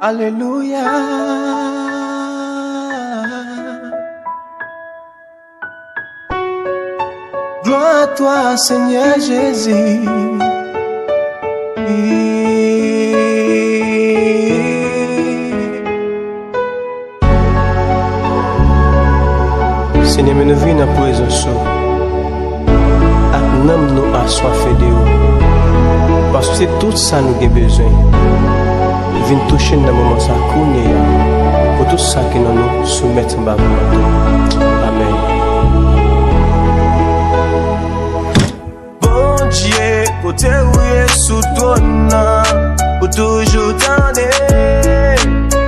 Alléluia. Gloire à toi, Seigneur Jésus. Seigneur, nous venons dans la présence. Nous assoiffés de vous. Parce que c'est tout ça nous avons besoin. Viens toucher dans le moment ça pour tout ça que nous nous soumettons à vous. Amen. Bon Dieu, côté où est sous ton nom, pour toujours t'aider,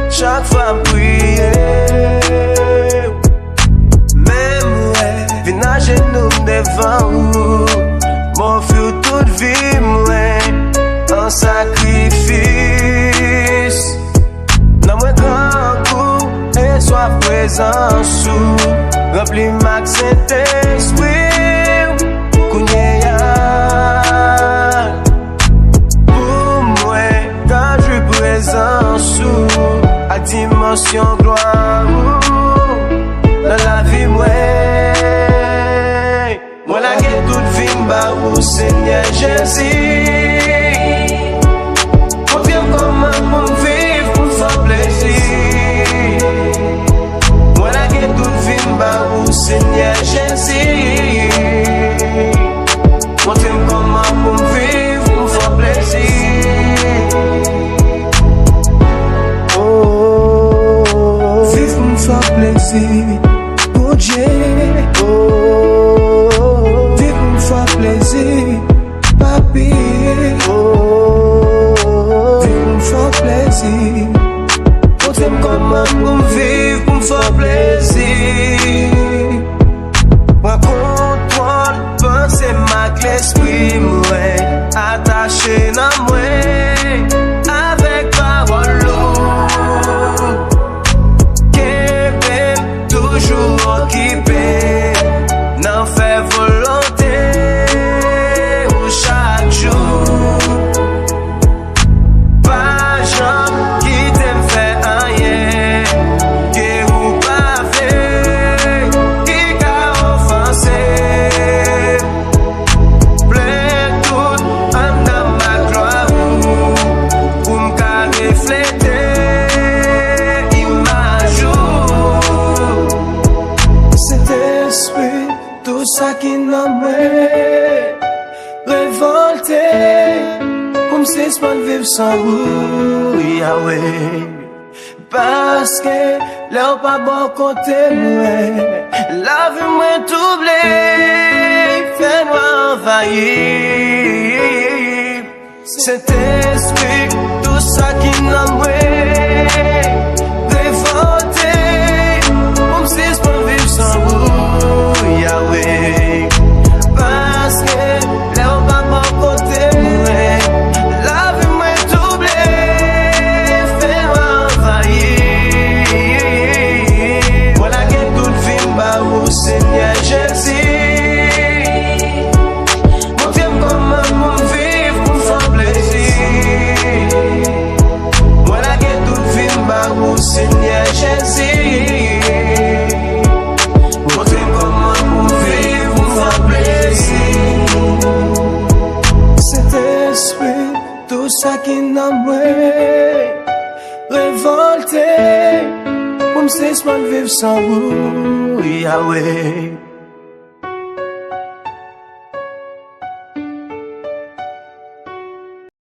chaque fois prier. Même ouais, viens à genoux devant vous, m'offre toute vie, moi, en sacrifice. Dans mon grand coup, et sois présent sous, remplis ma Saint-Esprit, Kounyea. Pour moi, quand je suis présent sous, à dimension gloire, dans la vie, moi la guerre toute vie, au Seigneur Jésus. Comment pour vivre, pour faire plaisir. Moi la guerre toute vie, au Seigneur Jésus. Montre-moi comment pour vivre, pour faire plaisir. Oh, vivre pour faire plaisir. Pour Dieu. Oh, vivre pour faire plaisir. Papi. On t'aime comment pour me vivre, pour me faire plaisir. Moi contrôle, pensez ma l'esprit, moi attaché dans moi, avec parole lourde. Qu'est toujours occupé, n'en fait volonté, ou chaque jour. Tout ça qui n'a révolté, comme si je ne vivre sans vous, Yahweh. Parce que là, pas bon côté, la vie m'a troublé, fait-moi envahir. Cet esprit, tout ça qui n'a révolté, comme si je ne vivre sans vous. Yahweh, parce que là on va mon côté, la vie m'a troublé, fait envahir. Voilà que toute vie au Seigneur Jésus. Montre-moi comment pour vivre, pour faire plaisir. Voilà que toute vie au Seigneur Jésus. Tout ça qui n'a révolté, comme si je ne vivre sans vous, Yahweh.